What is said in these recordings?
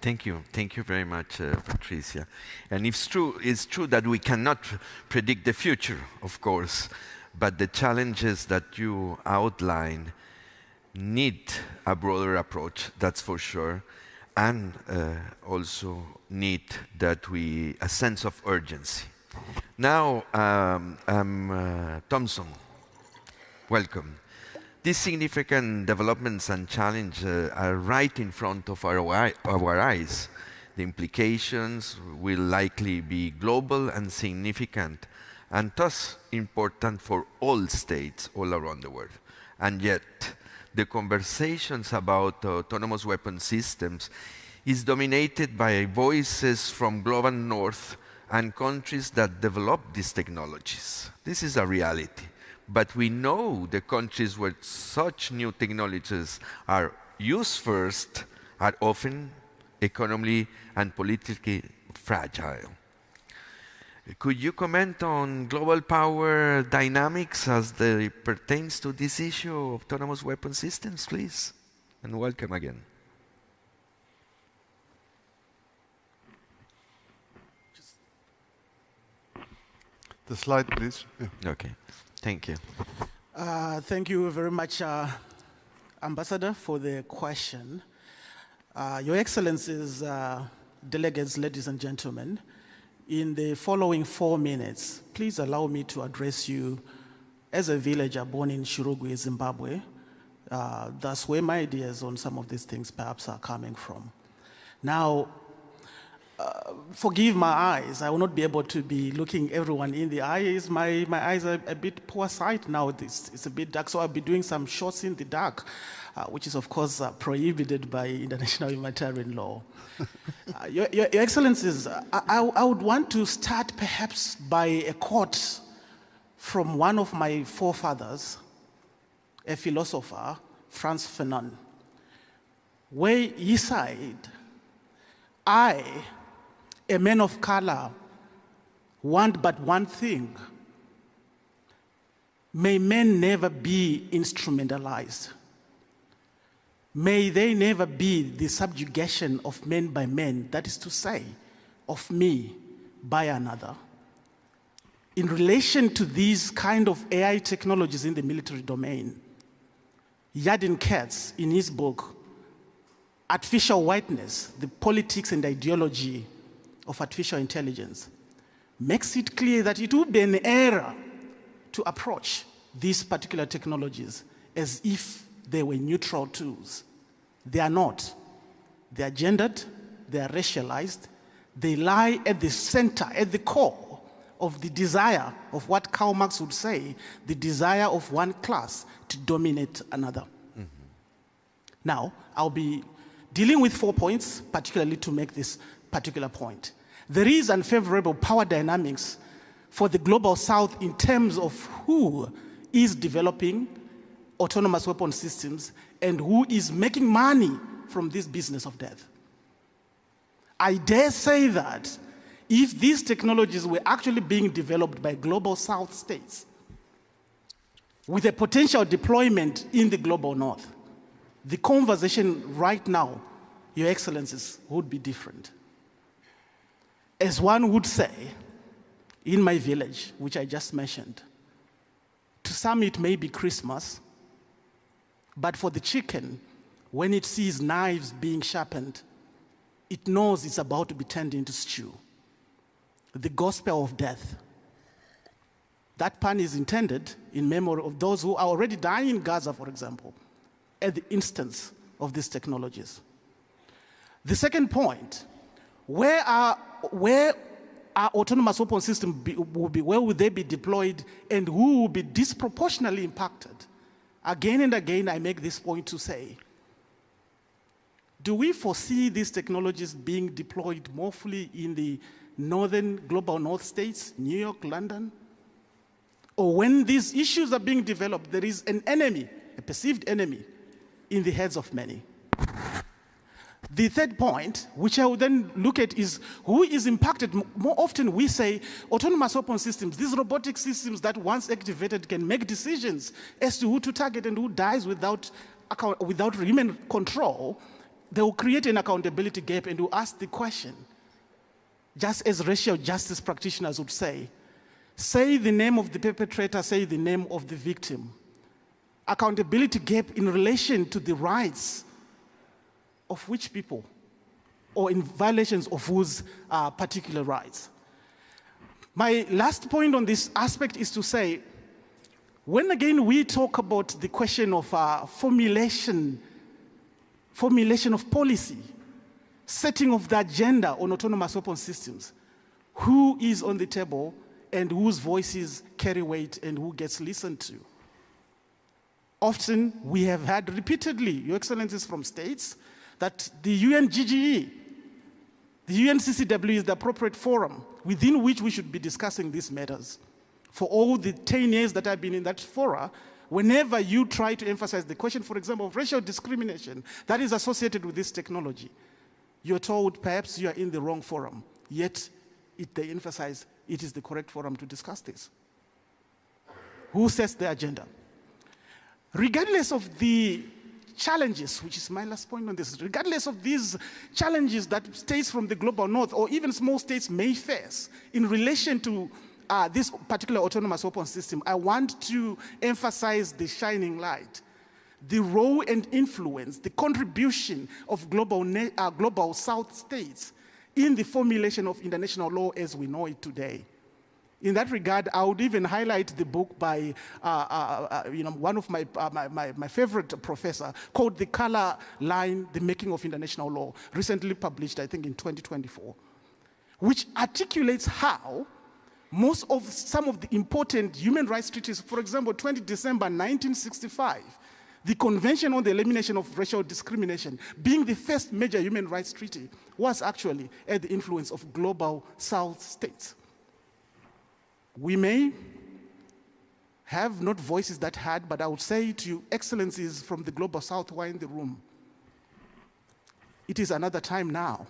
Thank you. Thank you very much, Patricia. And it's true that we cannot predict the future, of course, but the challenges that you outline need a broader approach, that's for sure, and also need a sense of urgency. Now, Thompson, welcome. These significant developments and challenges are right in front of our eyes. The implications will likely be global and significant, and thus important for all states all around the world. And yet, the conversations about autonomous weapon systems is dominated by voices from global north and countries that develop these technologies. This is a reality. But we know the countries where such new technologies are used first are often economically and politically fragile. Could you comment on global power dynamics as they pertains to this issue of autonomous weapon systems, please? And welcome again. The slide, please. Yeah. Okay. Thank you. Thank you very much, Ambassador, for the question. Your Excellencies, delegates, ladies and gentlemen, in the following 4 minutes, please allow me to address you as a villager born in Shirogwe, Zimbabwe. That's where my ideas on some of these things perhaps are coming from. Now, forgive my eyes. I will not be able to be looking everyone in the eyes. My eyes are a bit poor sight now. It's a bit dark, so I'll be doing some shots in the dark, which is, of course, prohibited by international humanitarian law. Your Excellencies, I would want to start perhaps by a quote from one of my forefathers, a philosopher, Franz Fanon, where he said, I, a man of color, want but one thing. May men never be instrumentalized. May they never be the subjugation of men by men, that is to say, of me by another. In relation to these kind of AI technologies in the military domain, Yadin Katz, in his book, Artificial Whiteness, the Politics and Ideology of Artificial Intelligence, makes it clear that it would be an error to approach these particular technologies as if they were neutral tools. They are not. They are gendered, they are racialized, they lie at the center, at the core of the desire of what Karl Marx would say, the desire of one class to dominate another. Mm-hmm. Now, I'll be dealing with 4 points, particularly to make this particular point. There is unfavorable power dynamics for the global south in terms of who is developing autonomous weapon systems and who is making money from this business of death. I dare say that if these technologies were actually being developed by global south states with a potential deployment in the global north, the conversation right now, Your Excellencies, would be different. As one would say, in my village, which I just mentioned, to some it may be Christmas, but for the chicken, when it sees knives being sharpened, it knows it's about to be turned into stew. The gospel of death. That pun is intended in memory of those who are already dying in Gaza, for example, at the instance of these technologies. The second point, where are autonomous weapon systems where would they be deployed and who will be disproportionately impacted? Again and again, I make this point to say, do we foresee these technologies being deployed more fully in the northern global north states, New York, London? Or when these issues are being developed, there is an enemy, a perceived enemy, in the heads of many. The third point, which I would then look at, is who is impacted. More often we say autonomous weapon systems, these robotic systems that once activated can make decisions as to who to target and who dies without human control. they will create an accountability gap and will ask the question, just as racial justice practitioners would say the name of the perpetrator, say the name of the victim. Accountability gap in relation to the rights of which people, or in violations of whose particular rights. My last point on this aspect is to say, when again we talk about the question of formulation of policy, setting of the agenda on autonomous weapon systems, who is on the table and whose voices carry weight and who gets listened to. Often we have had repeatedly, Your Excellencies, from states, that the UNGGE, the UNCCW is the appropriate forum within which we should be discussing these matters. For all the 10 years that I've been in that fora, whenever you try to emphasize the question, for example, of racial discrimination that is associated with this technology, you're told perhaps you are in the wrong forum, yet they emphasize it is the correct forum to discuss this. Who sets the agenda? Regardless of the challenges, which is my last point on this, regardless of these challenges that states from the global north or even small states may face in relation to this particular autonomous weapon system, I want to emphasize the shining light, the role and influence, the contribution of global South states in the formulation of international law as we know it today. In that regard, I would even highlight the book by one of my favorite professor called The Color Line, The Making of International Law, recently published, I think, in 2024, which articulates how some of the important human rights treaties, for example, 20 December 1965, the Convention on the Elimination of Racial Discrimination, being the first major human rights treaty, was actually at the influence of global South states. We may have not voices that hard, but I would say to you, excellencies from the global South who are in the room, it is another time now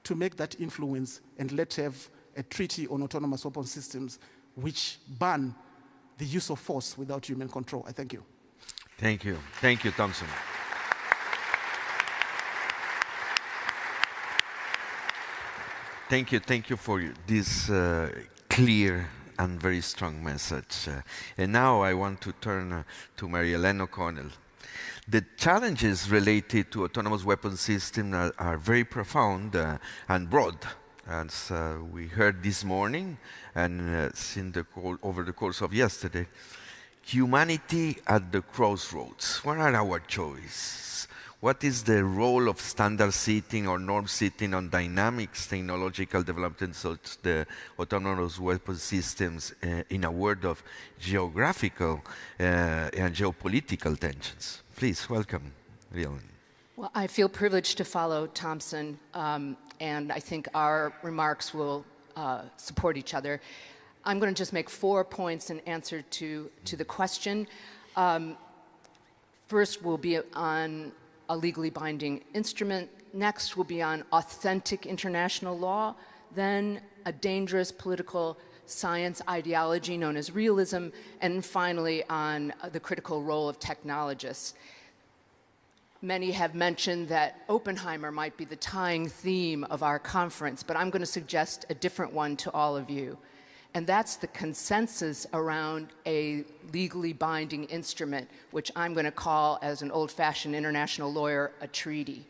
to make that influence, and let's have a treaty on autonomous weapon systems which ban the use of force without human control. I thank you. Thank you. Thank you, Thompson. Thank you for this clear and very strong message. And now I want to turn to Mary Ellen O'Connell. The challenges related to autonomous weapon systems are very profound and broad. As we heard this morning and over the course of yesterday, humanity at the crossroads. What are our choices? What is the role of standard setting or norm setting on dynamics, technological development such as the autonomous weapon systems in a world of geographical and geopolitical tensions? Please, welcome, Riel. Well, I feel privileged to follow Thompson, and I think our remarks will support each other. I'm going to just make 4 points in answer to the question. First will be on a legally binding instrument. Next will be on authentic international law. Then a dangerous political science ideology known as realism. And finally on the critical role of technologists. Many have mentioned that Oppenheimer might be the tying theme of our conference, but I'm going to suggest a different one to all of you. And that's the consensus around a legally binding instrument, which I'm going to call, as an old-fashioned international lawyer, a treaty.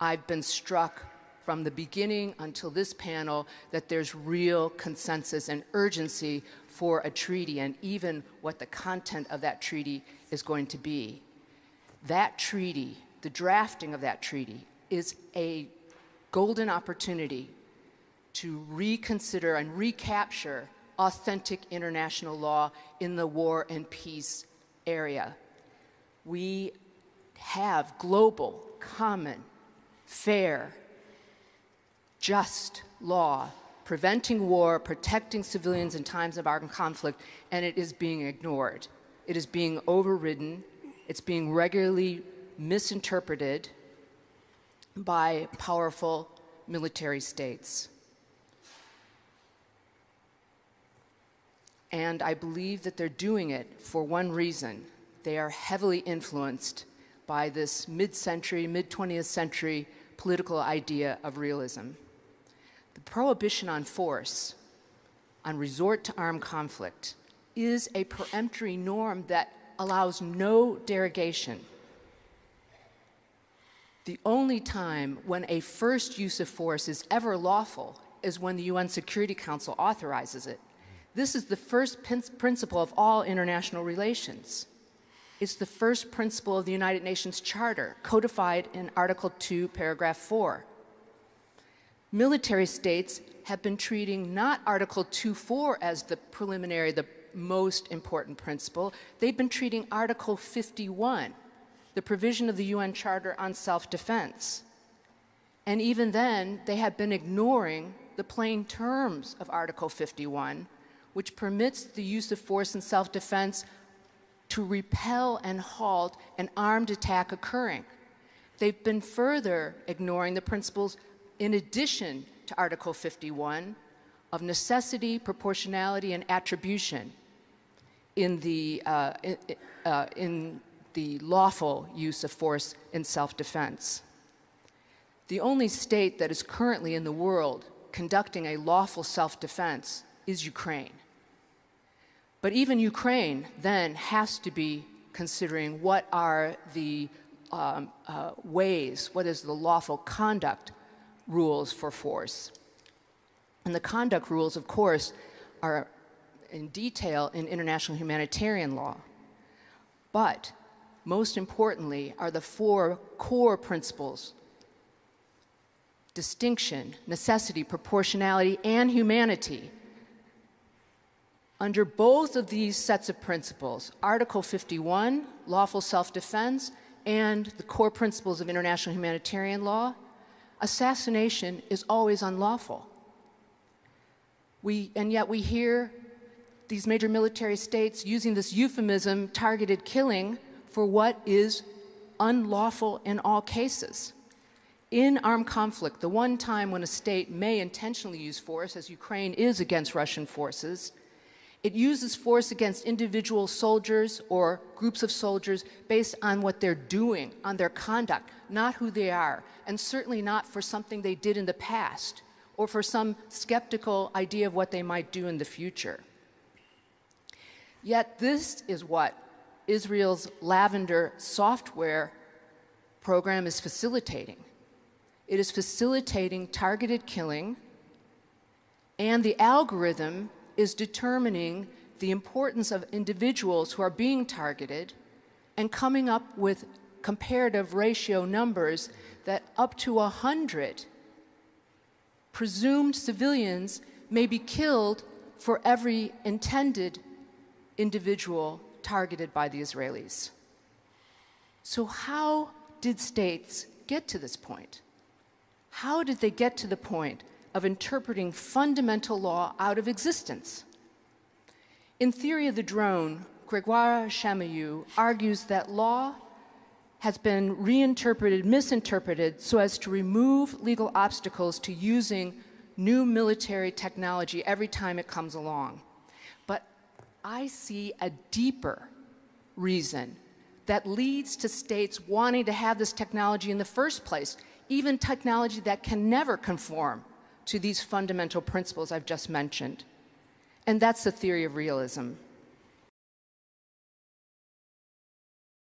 I've been struck from the beginning until this panel that there's real consensus and urgency for a treaty, and even what the content of that treaty is going to be. That treaty, the drafting of that treaty, is a golden opportunity to reconsider and recapture authentic international law in the war and peace area. We have global, common, fair, just law preventing war, protecting civilians in times of armed conflict, and it is being ignored. It is being overridden. It's being regularly misinterpreted by powerful military states. And I believe that they're doing it for one reason. They are heavily influenced by this mid-century, mid-20th century political idea of realism. The prohibition on force, on resort to armed conflict, is a peremptory norm that allows no derogation. The only time when a first use of force is ever lawful is when the UN Security Council authorizes it. This is the first principle of all international relations. It's the first principle of the United Nations Charter, codified in Article 2, Paragraph 4. Military states have been treating not Article 2.4 as the preliminary, the most important principle. They've been treating Article 51, the provision of the UN Charter on self-defense. And even then, they have been ignoring the plain terms of Article 51, which permits the use of force in self-defense to repel and halt an armed attack occurring. They've been further ignoring the principles, in addition to Article 51, of necessity, proportionality, and attribution in the lawful use of force in self-defense. The only state that is currently in the world conducting a lawful self-defense is Ukraine. But even Ukraine then has to be considering what are the ways, what is the lawful conduct rules for force. And the conduct rules, of course, are in detail in international humanitarian law. But most importantly are the four core principles: distinction, necessity, proportionality, and humanity. Under both of these sets of principles, Article 51, lawful self-defense, and the core principles of international humanitarian law, assassination is always unlawful. And yet we hear these major military states using this euphemism, targeted killing, for what is unlawful in all cases. In armed conflict, the one time when a state may intentionally use force, as Ukraine is against Russian forces, it uses force against individual soldiers or groups of soldiers based on what they're doing, on their conduct, not who they are, and certainly not for something they did in the past or for some skeptical idea of what they might do in the future. Yet this is what Israel's Lavender software program is facilitating. It is facilitating targeted killing, and the algorithm is determining the importance of individuals who are being targeted and coming up with comparative ratio numbers that up to 100 presumed civilians may be killed for every intended individual targeted by the Israelis. So how did states get to this point? How did they get to the point of interpreting fundamental law out of existence? In Theory of the Drone, Grégoire Chamayou argues that law has been reinterpreted, misinterpreted, so as to remove legal obstacles to using new military technology every time it comes along. But I see a deeper reason that leads to states wanting to have this technology in the first place, even technology that can never conform to these fundamental principles I've just mentioned. And that's the theory of realism.